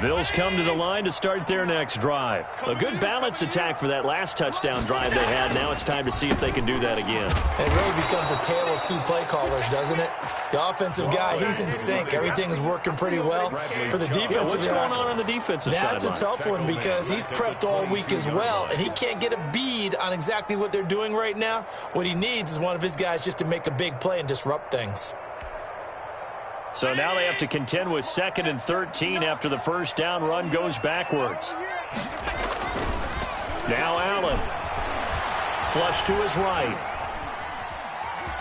Bills come to the line to start their next drive. A good balance attack for that last touchdown drive they had. Now it's time to see if they can do that again. It really becomes a tale of two play callers, doesn't it? The offensive guy, he's in sync. Everything is working pretty well. For the defensive what's going on the defensive side? That's a tough one because he's prepped all week as well, and he can't get a bead on exactly what they're doing right now. What he needs is one of his guys just to make a big play and disrupt things. So now they have to contend with 2nd and 13 after the first down run goes backwards. Now Allen. Flush to his right.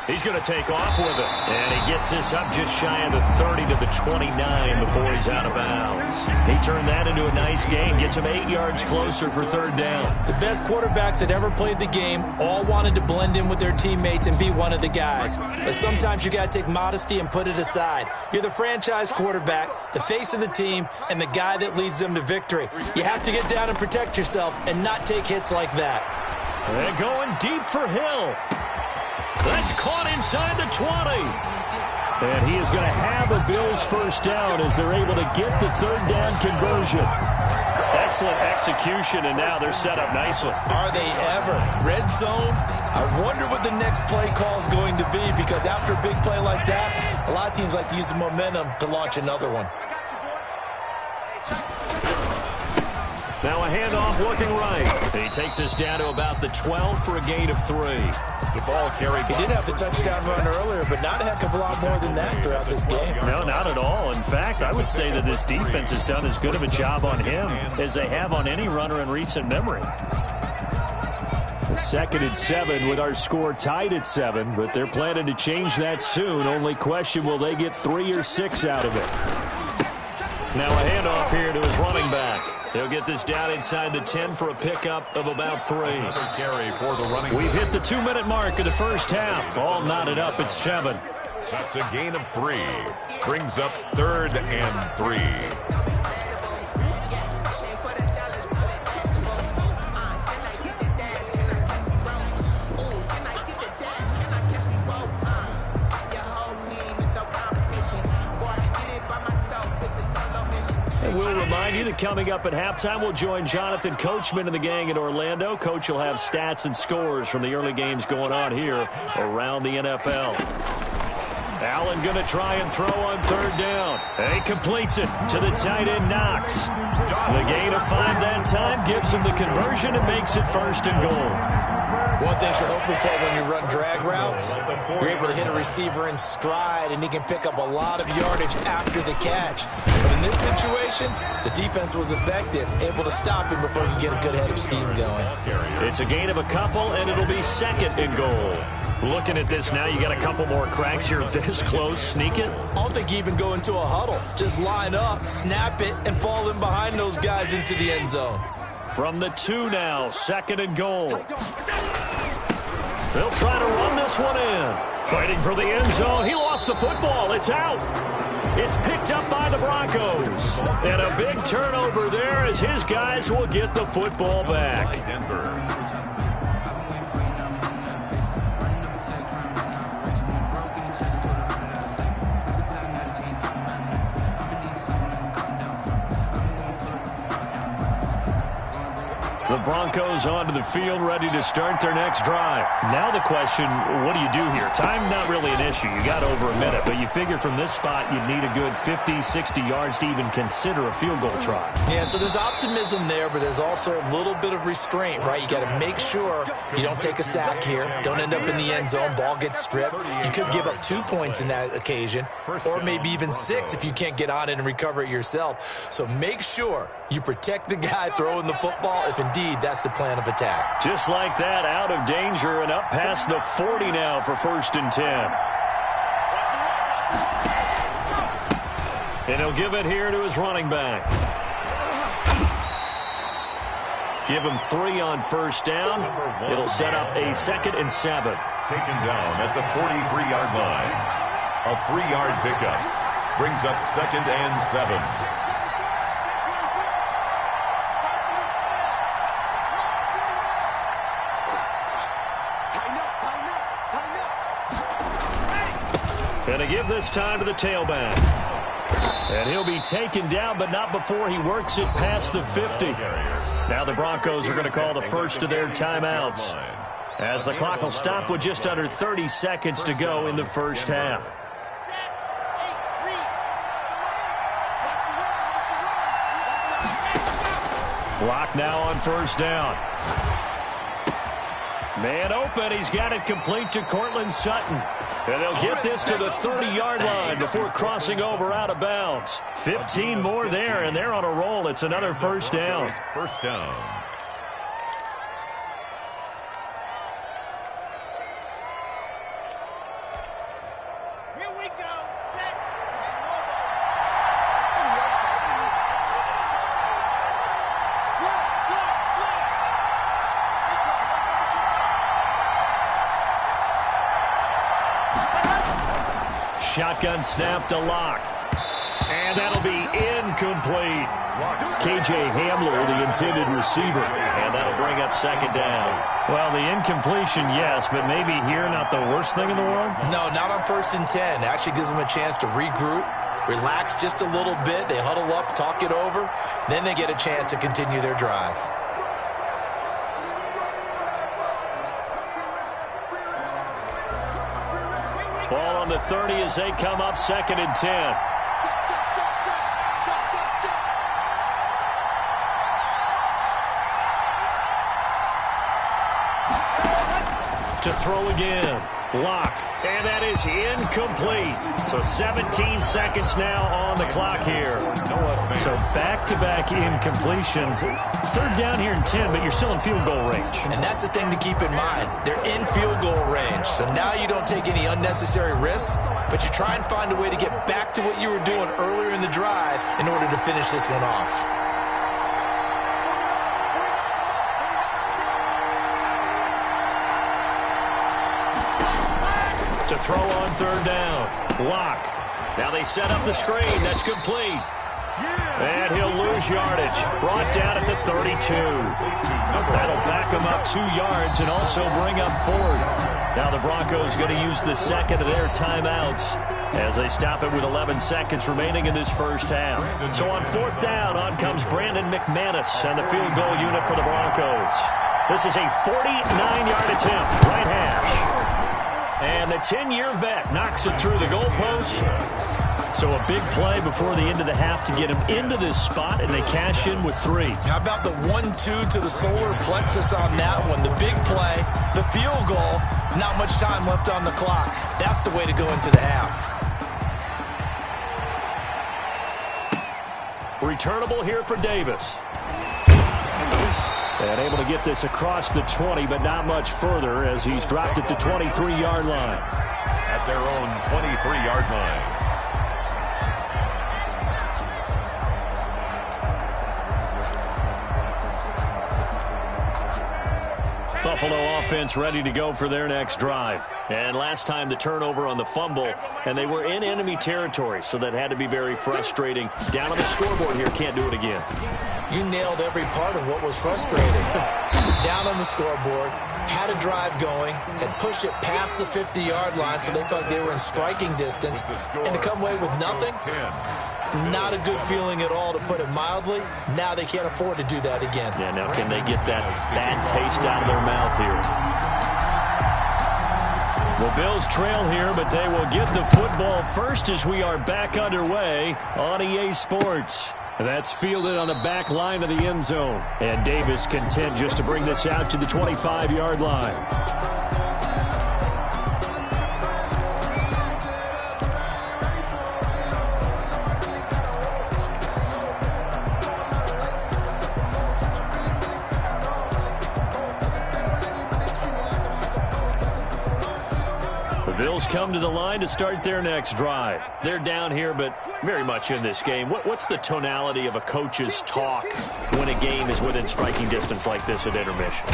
He's going to take off with it. And he gets this up just shy of the 30 to the 29 before he's out of bounds. He turned that into a nice gain. Gets him 8 yards closer for 3rd down. The best quarterbacks that ever played the game all wanted to blend in with their teammates and be one of the guys. But sometimes you got to take modesty and put it aside. You're the franchise quarterback, the face of the team, and the guy that leads them to victory. You have to get down and protect yourself and not take hits like that. They're going deep for Hill. That's caught inside the 20. And he is going to have a Bills first down as they're able to get the 3rd down conversion. Excellent execution, and now they're set up nicely. Are they ever? Red zone? I wonder what the next play call is going to be, because after a big play like that, a lot of teams like to use the momentum to launch another one. Now a handoff looking right. He takes us down to about the 12 for a gain of 3. The ball carried. He did have the touchdown run earlier, but not a heck of a lot more than that throughout this game. No, not at all. In fact, I would say that this defense has done as good of a job on him as they have on any runner in recent memory. 2nd and 7 with our score tied at 7, but they're planning to change that soon. Only question, will they get 3 or 6 out of it? Now a handoff here to his running back. He'll get this down inside the 10 for a pickup of about 3. We've hit the 2-minute mark of the first half. All knotted up at 7. That's a gain of 3. Brings up 3rd and 3. We'll remind you that coming up at halftime, we'll join Jonathan Coachman and the gang in Orlando. Coach will have stats and scores from the early games going on here around the NFL. Allen going to try and throw on 3rd down. And he completes it to the tight end, Knox. The gain of 5 that time gives him the conversion and makes it 1st and goal. One thing you're hoping for when you run drag routes, you're able to hit a receiver in stride, and he can pick up a lot of yardage after the catch. But in this situation, the defense was effective, able to stop him before he could get a good head of steam going. It's a gain of a couple, and it'll be 2nd and goal. Looking at this now, you got a couple more cracks here this close. Sneak it. I don't think you even go into a huddle. Just line up, snap it, and fall in behind those guys into the end zone. From the 2 now, 2nd and goal. They'll try to run this one in. Fighting for the end zone. He lost the football. It's out. It's picked up by the Broncos. And a big turnover there as his guys will get the football back. Denver. The Broncos onto the field, ready to start their next drive. Now the question, what do you do here? Time not really an issue. You got over a minute, but you figure from this spot you'd need a good 50, 60 yards to even consider a field goal try. Yeah, so there's optimism there, but there's also a little bit of restraint, right? You got to make sure you don't take a sack here, don't end up in the end zone, ball gets stripped. You could give up 2 points in that occasion, or maybe even 6 if you can't get on it and recover it yourself. So make sure you protect the guy throwing the football if indeed that's the plan of attack. Just like that, out of danger and up past the 40 now for 1st and 10. And he'll give it here to his running back. Give him 3 on 1st down. It'll set up a 2nd and 7. Taken down at the 43-yard line. A 3-yard pickup. Brings up 2nd and 7. And to give this time to the tailback. And he'll be taken down, but not before he works it past the 50. Now the Broncos are going to call the first of their timeouts, as the clock will stop with just under 30 seconds to go in the first half. Clock now on first down. Man open. He's got it complete to Cortland Sutton. And they'll get this to the 30-yard line before crossing over out of bounds. 15 more there, and they're on a roll. It's another first down. First down. Here we go. Set. Shotgun snap to Locke. And that'll be incomplete. K.J. Hamler, the intended receiver. And that'll bring up second down. Well, the incompletion, yes, but maybe here not the worst thing in the world? No, not on 1st and 10. Actually gives them a chance to regroup, relax just a little bit. They huddle up, talk it over. Then they get a chance to continue their drive. Ball on the 30 as they come up 2nd and 10. To throw again. Locke. And that is incomplete. So 17 seconds now on the clock here. So back-to-back incompletions. 3rd down here and 10, but you're still in field goal range. And that's the thing to keep in mind. They're in field goal range. So now you don't take any unnecessary risks, but you try and find a way to get back to what you were doing earlier in the drive in order to finish this one off. To throw on 3rd down. Locke. Now they set up the screen. That's complete. And he'll lose yardage. Brought down at the 32. That'll back him up 2 yards and also bring up 4th. Now the Broncos going to use the second of their timeouts as they stop it with 11 seconds remaining in this first half. So on 4th down, on comes Brandon McManus and the field goal unit for the Broncos. This is a 49-yard attempt. Right hash. And the 10-year vet knocks it through the goalpost. So a big play before the end of the half to get him into this spot, and they cash in with 3. How about the 1-2 to the solar plexus on that one? The big play, the field goal, not much time left on the clock. That's the way to go into the half. Returnable here for Davis. And able to get this across the 20, but not much further as he's dropped it to 23-yard line. At their own 23-yard line. Buffalo offense ready to go for their next drive. And last time the turnover on the fumble, and they were in enemy territory, so that had to be very frustrating. Down on the scoreboard here, can't do it again. You nailed every part of what was frustrating. Down on the scoreboard, had a drive going, had pushed it past the 50-yard line, so they felt they were in striking distance, and to come away with nothing, not a good feeling at all, to put it mildly. Now they can't afford to do that again. Yeah, now can they get that bad taste out of their mouth here? The Bills trail here, but they will get the football first as we are back underway on EA Sports. That's fielded on the back line of the end zone. And Davis content just to bring this out to the 25-yard line. Bills come to the line to start their next drive. They're down here, but very much in this game. What's the tonality of a coach's talk when a game is within striking distance like this at intermission?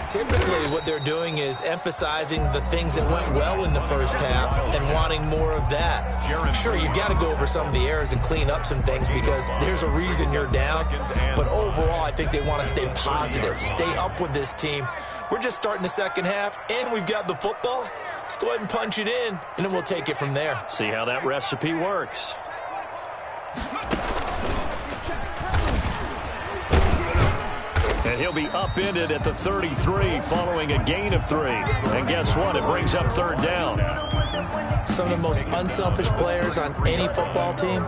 Typically, what they're doing is emphasizing the things that went well in the first half and wanting more of that. Sure, you've got to go over some of the errors and clean up some things because there's a reason you're down. But overall, I think they want to stay positive, stay up with this team. We're just starting the second half, and we've got the football. Let's go ahead and punch it in, and then we'll take it from there. See how that recipe works. And he'll be upended at the 33 following a gain of 3. And guess what? It brings up third down. Some of the most unselfish players on any football team,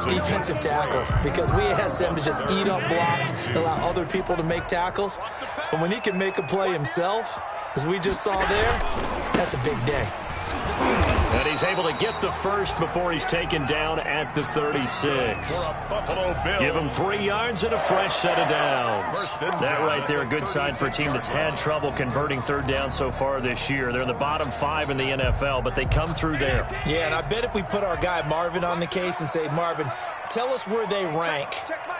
defensive tackles, because we ask them to just eat up blocks and allow other people to make tackles. But when he can make a play himself, as we just saw there, that's a big day. And he's able to get the first before he's taken down at the 36. Give him 3 yards and a fresh set of downs. That right there, a good sign for a team that's had trouble converting third down so far this year. They're in the bottom 5 in the NFL, but they come through there. Yeah, and I bet if we put our guy Marvin on the case and say, Marvin, tell us where they rank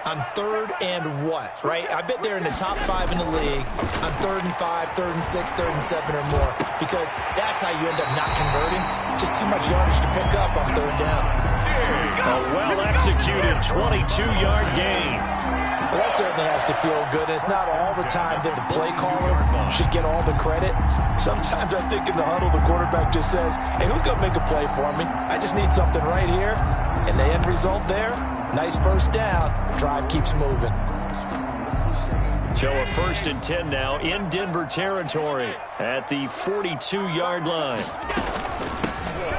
on third and what, right? I bet they're in the top 5 in the league on 3rd and 5, 3rd and 6, 3rd and 7 or more, because that's how you end up not converting. Just too much yardage to pick up on third down. A well-executed 22-yard gain. Well, that certainly has to feel good. And it's not all the time that the play caller should get all the credit. Sometimes I think in the huddle, the quarterback just says, hey, who's going to make a play for me? I just need something right here. And the end result there, nice first down. Drive keeps moving. So a 1st and 10 now in Denver territory at the 42-yard line.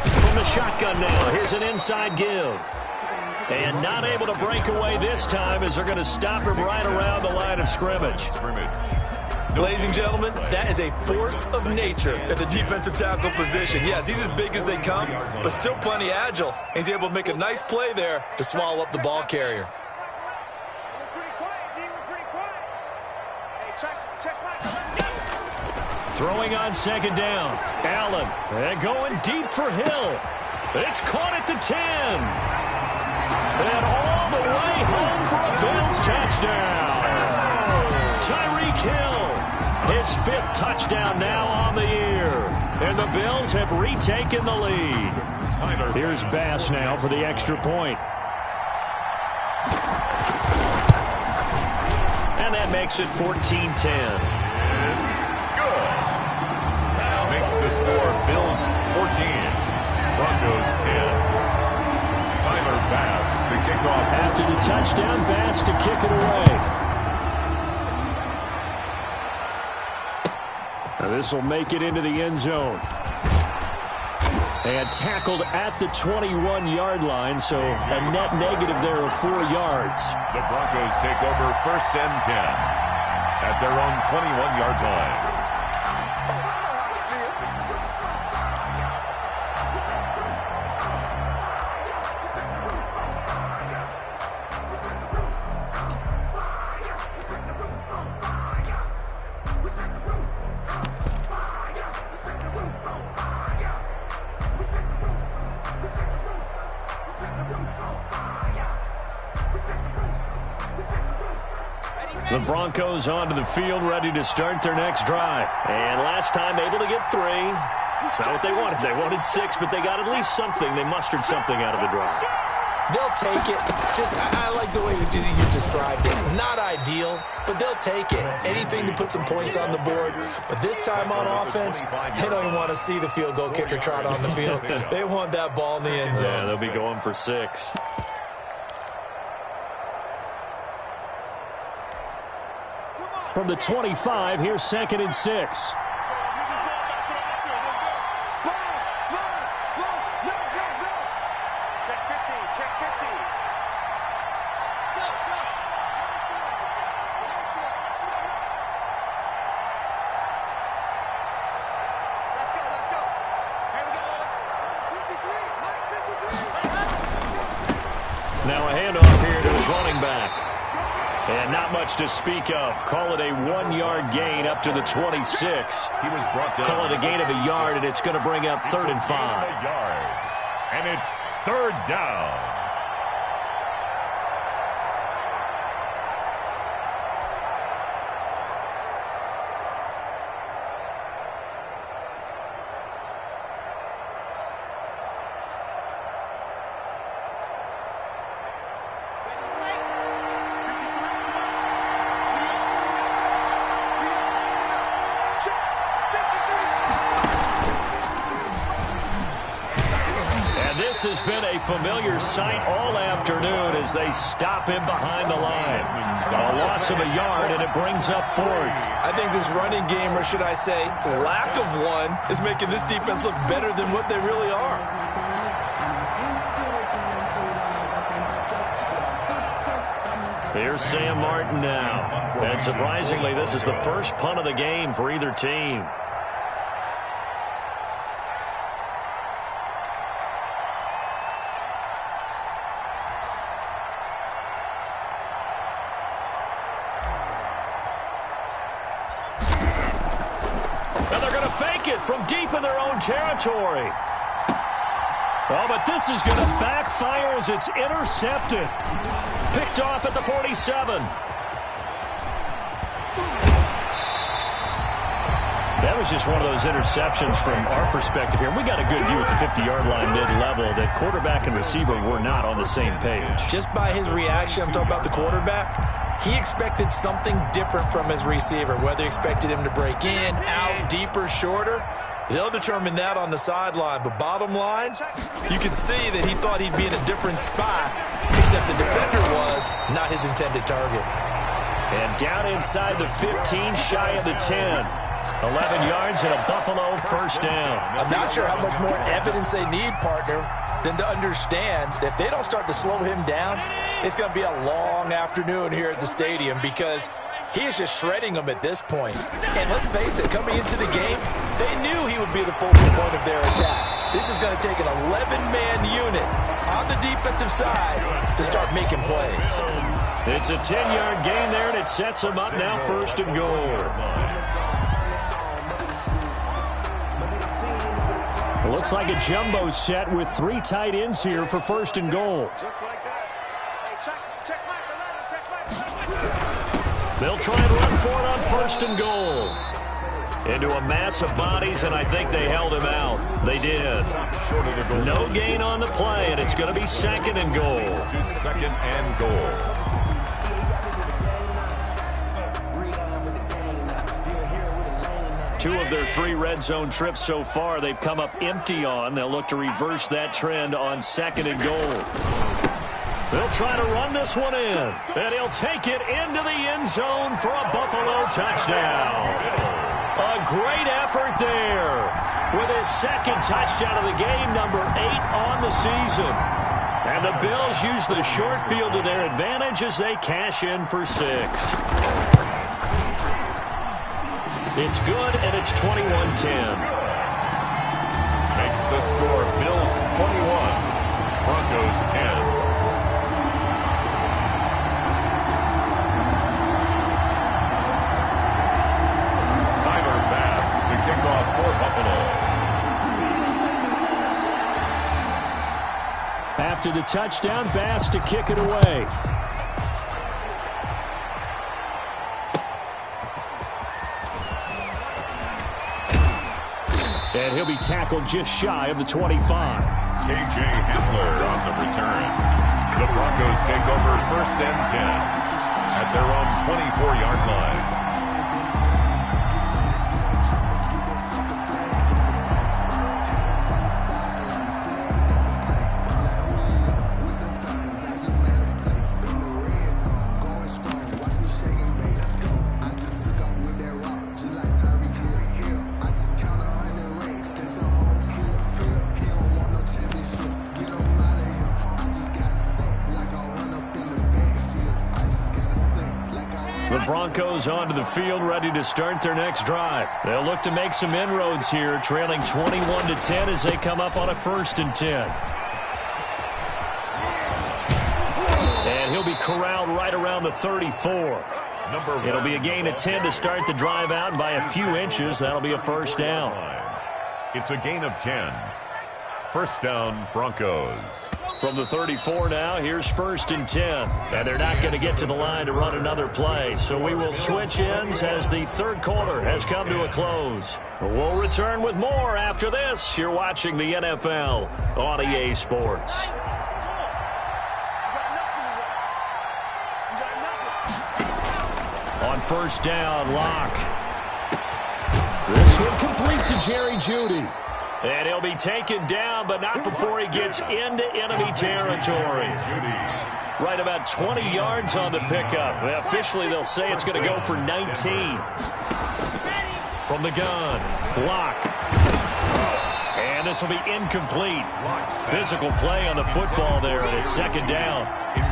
From the shotgun now, here's an inside give. And not able to break away this time as they're going to stop him right around the line of scrimmage. Ladies and gentlemen, that is a force of nature at the defensive tackle position. Yes, he's as big as they come, but still plenty agile. He's able to make a nice play there to swallow up the ball carrier. Throwing on 2nd down. Allen, and going deep for Hill. It's caught at the 10. And all the way home for a Bills touchdown. Tyreek Hill, his 5th touchdown now on the year. And the Bills have retaken the lead. Here's Bass now for the extra point. And that makes it 14-10. It's good. That makes the score Bills 14, Broncos 10. Tyler Bass to kick off. After the touchdown, Bass to kick it away. Now this will make it into the end zone. And tackled at the 21-yard line, so a net negative there of 4 yards. The Broncos take over 1st and 10 at their own 21-yard line. The Broncos onto the field, ready to start their next drive. And last time able to get 3. It's not what they wanted. They wanted 6, but they got at least something. They mustered something out of the drive. They'll take it. I like the way you described it. Not ideal, but they'll take it. Anything to put some points on the board. But this time on offense, they don't even want to see the field goal kicker trot on the field. They want that ball in the end zone. Yeah, they'll be going for 6. From the 25, here's 2nd and 6. Now a handoff here to his running back. And not much to speak of. Call it a 1-yard gain up to the 26. He was brought down. Call it a gain of a yard, and it's going to bring up 3rd and 5. And it's 3rd down. this has been a familiar sight all afternoon as they stop him behind the line. A loss of a yard, and it brings up fourth. I think this running game, or should I say lack of one, is making this defense look better than what they really are. Here's Sam Martin now. And surprisingly, this is the first punt of the game for either team. And they're going to fake it from deep in their own territory. Oh, but this is going to backfire as it's intercepted. Picked off at the 47. That was just one of those interceptions from our perspective here. We got a good view at the 50-yard line mid-level that quarterback and receiver were not on the same page. Just by his reaction, I'm talking about the quarterback, he expected something different from his receiver, whether he expected him to break in, out, deeper, shorter. They'll determine that on the sideline. But bottom line, you can see that he thought he'd be in a different spot, except the defender was not his intended target. And down inside the 15, shy of the 10. 11 yards and a Buffalo first down. I'm not sure how much more evidence they need, partner, than to understand that if they don't start to slow him down, it's going to be a long afternoon here at the stadium because he is just shredding them at this point. And let's face it, coming into the game, they knew he would be the focal point of their attack. This is going to take an 11-man unit on the defensive side to start making plays. It's a 10-yard gain there, and it sets them up now first and goal. It looks like a jumbo set with 3 tight ends here for first and goal. Just like that. Hey, check Mike. They'll try and run for it on first and goal. Into a mass of bodies, and I think they held him out. They did. No gain on the play, and it's going to be second and goal. Second and goal. Two of their 3 red zone trips so far, they've come up empty on. They'll look to reverse that trend on second and goal. They'll try to run this one in, and he'll take it into the end zone for a Buffalo touchdown. A great effort there with his second touchdown of the game, number 8 on the season. And the Bills use the short field to their advantage as they cash in for 6. It's good, and it's 21-10. Makes the score Bills 21, Broncos 10. Tyler Bass to kick off for Buffalo. After the touchdown, Bass to kick it away. And he'll be tackled just shy of the 25. K.J. Hamler on the return. The Broncos take over first and 10 at their own 24-yard line. Broncos onto the field, ready to start their next drive. They'll look to make some inroads here, trailing 21-10 as they come up on a first and 10. And he'll be corralled right around the 34. It'll be a gain of 10 to start the drive out, and by a few inches, that'll be a first down. It's a gain of 10. First down, Broncos. From the 34 now, here's first and 10. And they're not going to get to the line to run another play. So we will switch ends as the third quarter has come to a close. We'll return with more after this. You're watching the NFL on EA Sports. On first down, Locke. This one complete to Jerry Jeudy. And he'll be taken down, but not before he gets into enemy territory. Right about 20 yards on the pickup. Officially, they'll say it's going to go for 19. From the gun, block. And this will be incomplete. Physical play on the football there, and it's second down.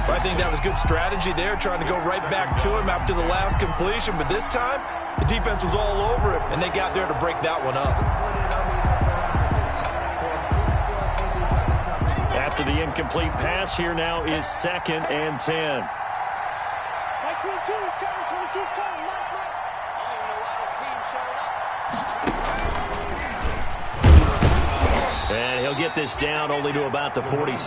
I think that was good strategy there, trying to go right back to him after the last completion. But this time, the defense was all over him, and they got there to break that one up. After the incomplete pass, here now is 2nd and 10. 22 is coming, 22 is coming. Mike. I don't even know why this team showed up. And he'll get this down only to about the 46.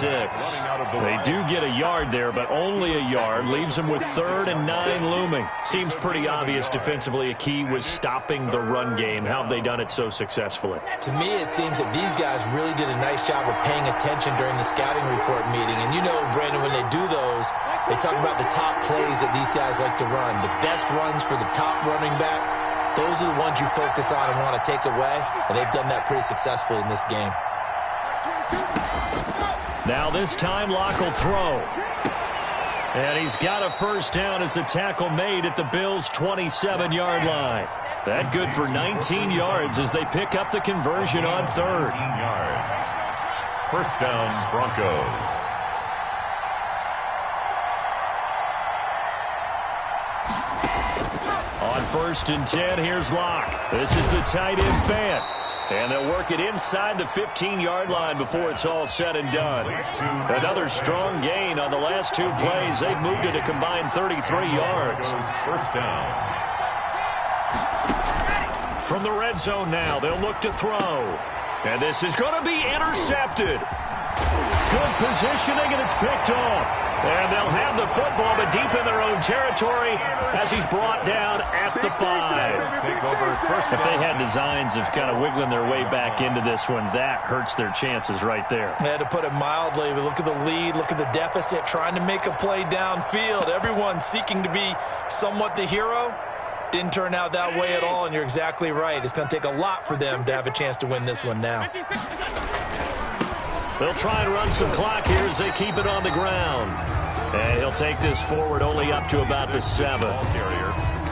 They do get a yard there, but only a yard. Leaves them with 3rd and 9 looming. Seems pretty obvious defensively a key was stopping the run game. How have they done it so successfully? To me, it seems that these guys really did a nice job of paying attention during the scouting report meeting. And you know, Brandon, when they do those, they talk about the top plays that these guys like to run. The best runs for the top running back, those are the ones you focus on and want to take away. And they've done that pretty successfully in this game. Now this time Locke will throw. And he's got a first down as the tackle made at the Bills' 27-yard line. That good for 19 yards as they pick up the conversion on 3rd. 19 yards. First down, Broncos. On 1st and 10, here's Locke. This is the tight end Fant. And they'll work it inside the 15-yard line before it's all said and done. Another strong gain on the last 2 plays. They've moved it a combined 33 yards. First down. From the red zone now, they'll look to throw. And this is going to be intercepted. Good positioning, and it's picked off. And they'll have the football, but deep in their own territory as he's brought down at the 5. Take over first If they had designs of kind of wiggling their way back into this one, that hurts their chances right there. Yeah, to put it mildly, but look at the lead, look at the deficit, trying to make a play downfield. Everyone seeking to be somewhat the hero. Didn't turn out that way at all, and you're exactly right. It's going to take a lot for them to have a chance to win this one now. They'll try and run some clock here as they keep it on the ground. And he'll take this forward only up to about the 7.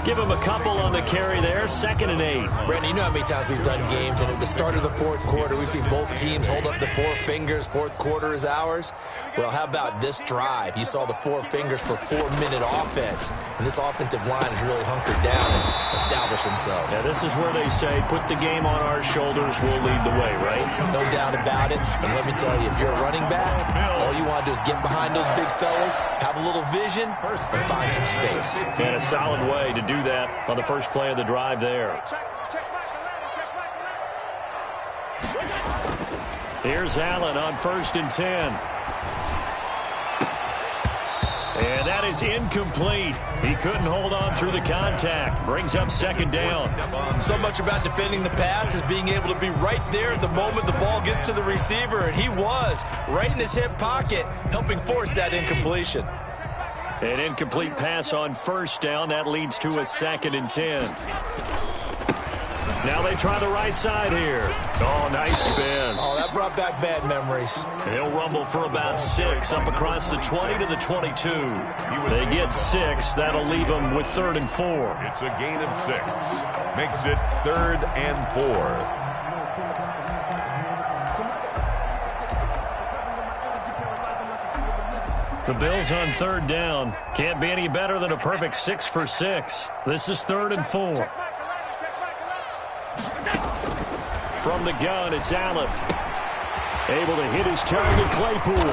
Give him a couple on the carry there. 2nd and 8. Brandon, you know how many times we've done games, and at the start of the 4th quarter, we see both teams hold up the 4 fingers. 4th quarter is ours. Well, how about this drive? You saw the 4 fingers for 4-minute offense, and this offensive line has really hunkered down and established themselves. Now, this is where they say, put the game on our shoulders, we'll lead the way, right? No doubt about it. And let me tell you, if you're a running back, all you want to do is get behind those big fellas, have a little vision, and find some space. And a solid way to do that on the first play of the drive there. Here's Allen on 1st and 10. And that is incomplete. He couldn't hold on through the contact. Brings up 2nd down. So much about defending the pass is being able to be right there at the moment the ball gets to the receiver, and he was right in his hip pocket, helping force that incompletion. An incomplete pass on 1st down. That leads to a 2nd and 10. Now they try the right side here. Oh, nice spin. Oh, that brought back bad memories. He'll rumble for about 6 up across the 20 to the 22. They get 6. That'll leave them with 3rd and 4. It's a gain of 6. Makes it 3rd and 4. The Bills on 3rd down. Can't be any better than a perfect 6 for 6. This is 3rd and 4. From the gun, it's Allen. Able to hit his target, Claypool.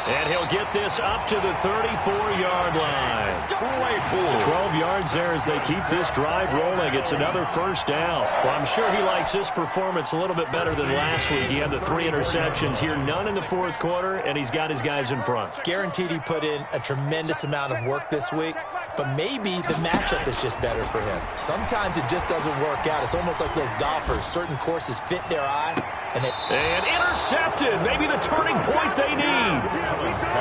And he'll get this up to the 34-yard line. 12 yards there as they keep this drive rolling. It's another first down. Well, I'm sure he likes this performance a little bit better than last week. He had the 3 interceptions here, none in the 4th quarter, and he's got his guys in front. Guaranteed he put in a tremendous amount of work this week. but maybe the matchup is just better for him. Sometimes it just doesn't work out. It's almost like those golfers. Certain courses fit their eye. And intercepted. Maybe the turning point they need.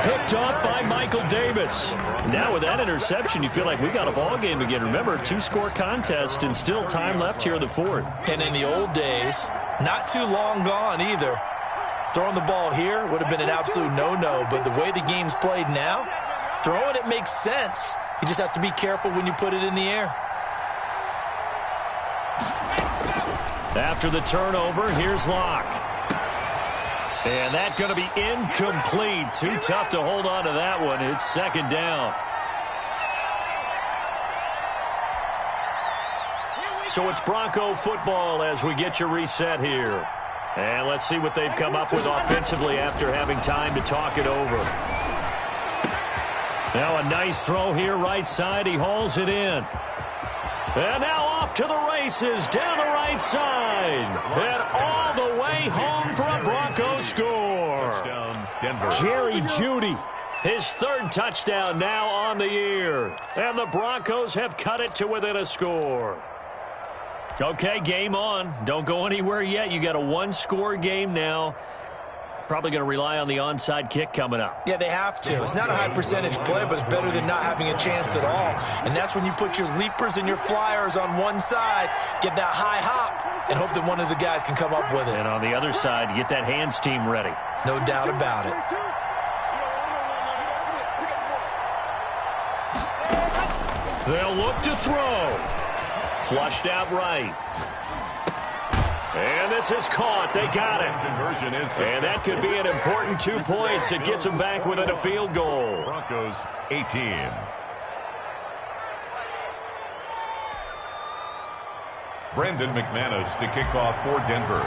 Picked off by Michael Davis. Now with that interception, you feel like we got a ball game again. Remember, 2-score contest and still time left here in the fourth. And in the old days, not too long gone either, throwing the ball here would have been an absolute no-no. But the way the game's played now, throwing it makes sense. You just have to be careful when you put it in the air. After the turnover, here's Locke. And that's going to be incomplete. Too tough to hold on to that one. It's second down. So it's Bronco football as we get you reset here. And let's see what they've come up with offensively after having time to talk it over. Now a nice throw here right side. He hauls it in. And now off to the races down the right side. And all the way home for a Bronco score. Touchdown, Denver. Jerry Jeudy, his third touchdown now on the year. And the Broncos have cut it to within a score. Okay, game on. Don't go anywhere yet. You got a one-score game now. Probably going to rely on the onside kick coming up. Yeah, they have to. It's not a high-percentage play, but it's better than not having a chance at all. And that's when you put your leapers and your flyers on one side, get that high hop, and hope that one of the guys can come up with it. And on the other side, get that hands team ready. No doubt about it. They'll look to throw. Flushed out right. And this is caught. They got it. Conversion is successful. And that could be an important 2 points. It gets them back within a field goal. Broncos 18. Brendan McManus to kick off for Denver.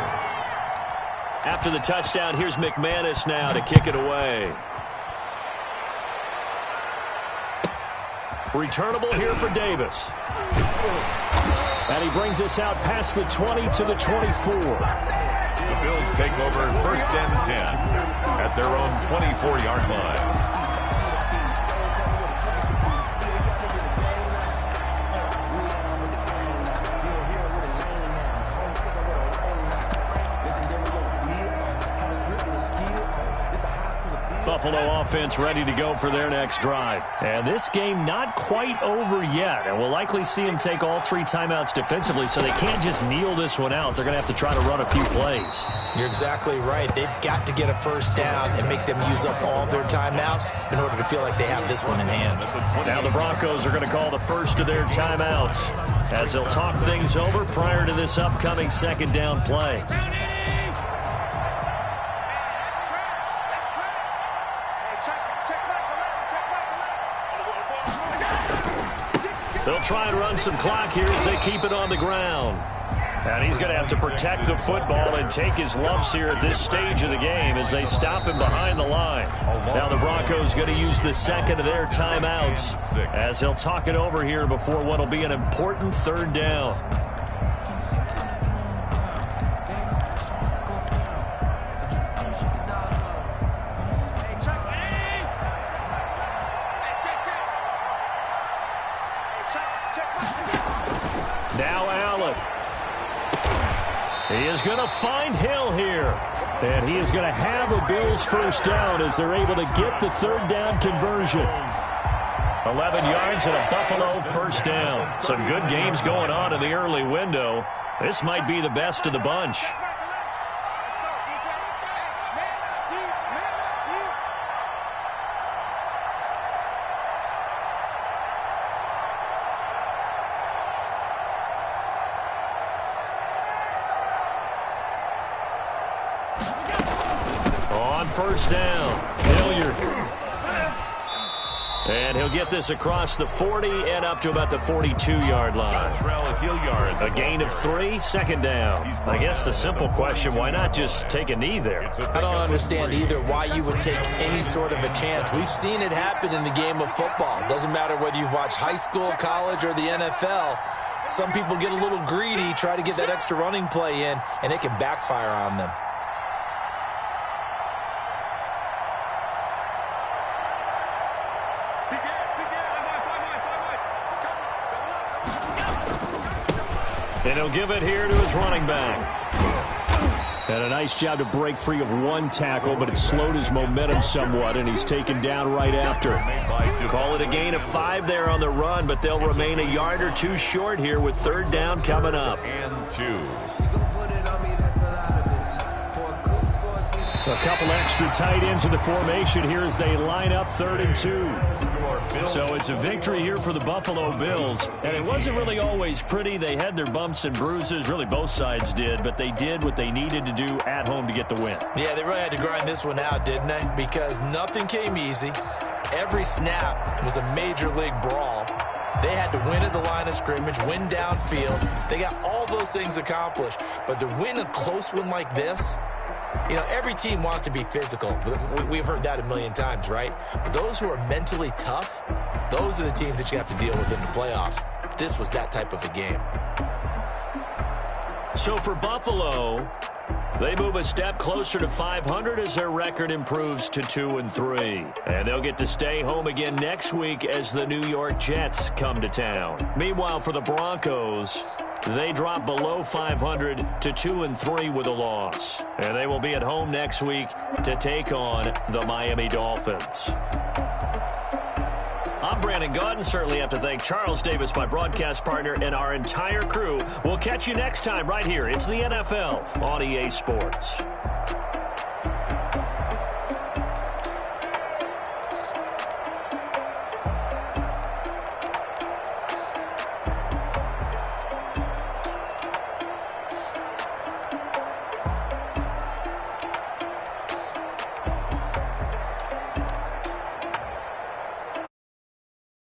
After the touchdown, here's McManus now to kick it away. Returnable here for Davis. And he brings us out past the 20 to the 24. The Bills take over first and 10 at their own 24-yard line. Buffalo offense ready to go for their next drive. And this game not quite over yet. And we'll likely see them take all 3 timeouts defensively, so they can't just kneel this one out. They're going to have to try to run a few plays. You're exactly right. They've got to get a first down and make them use up all their timeouts in order to feel like they have this one in hand. Now the Broncos are going to call the first of their timeouts as they'll talk things over prior to this upcoming second down play. They'll try and run some clock here as they keep it on the ground. And he's going to have to protect the football and take his lumps here at this stage of the game as they stop him behind the line. Now the Broncos going to use the second of their timeouts as they'll talk it over here before what will be an important third down. Now Allen. He is going to find Hill here. And he is going to have a Bills first down as they're able to get the third down conversion. 11 yards and a Buffalo first down. Some good games going on in the early window. This might be the best of the bunch. On first down, Hilliard. And he'll get this across the 40 and up to about the 42-yard line. A gain of 3, second down. I guess the simple question, why not just take a knee there? I don't understand either why you would take any sort of a chance. We've seen it happen in the game of football. Doesn't matter whether you've watched high school, college, or the NFL. Some people get a little greedy, try to get that extra running play in, and it can backfire on them. And he'll give it here to his running back. And a nice job to break free of one tackle, but it slowed his momentum somewhat, and he's taken down right after. Call it a gain of 5 there on the run, but they'll remain a yard or 2 short here with 3rd down coming up. And 2. A couple extra tight ends in the formation here as they line up 3rd and 2. So it's a victory here for the Buffalo Bills. And it wasn't really always pretty. They had their bumps and bruises. Really, both sides did. But they did what they needed to do at home to get the win. Yeah, they really had to grind this one out, didn't they? Because nothing came easy. Every snap was a major league brawl. They had to win at the line of scrimmage, win downfield. They got all those things accomplished. But to win a close one like this, you know, every team wants to be physical. We've heard that a million times, right? But those who are mentally tough, those are the teams that you have to deal with in the playoffs. This was that type of a game. So for Buffalo, they move a step closer to 500 as their record improves to 2-3. And they'll get to stay home again next week as the New York Jets come to town. Meanwhile, for the Broncos, they drop below 500 to 2-3 with a loss. And they will be at home next week to take on the Miami Dolphins. I'm Brandon Gaudin. Certainly have to thank Charles Davis, my broadcast partner, and our entire crew. We'll catch you next time right here. It's the NFL on EA Sports.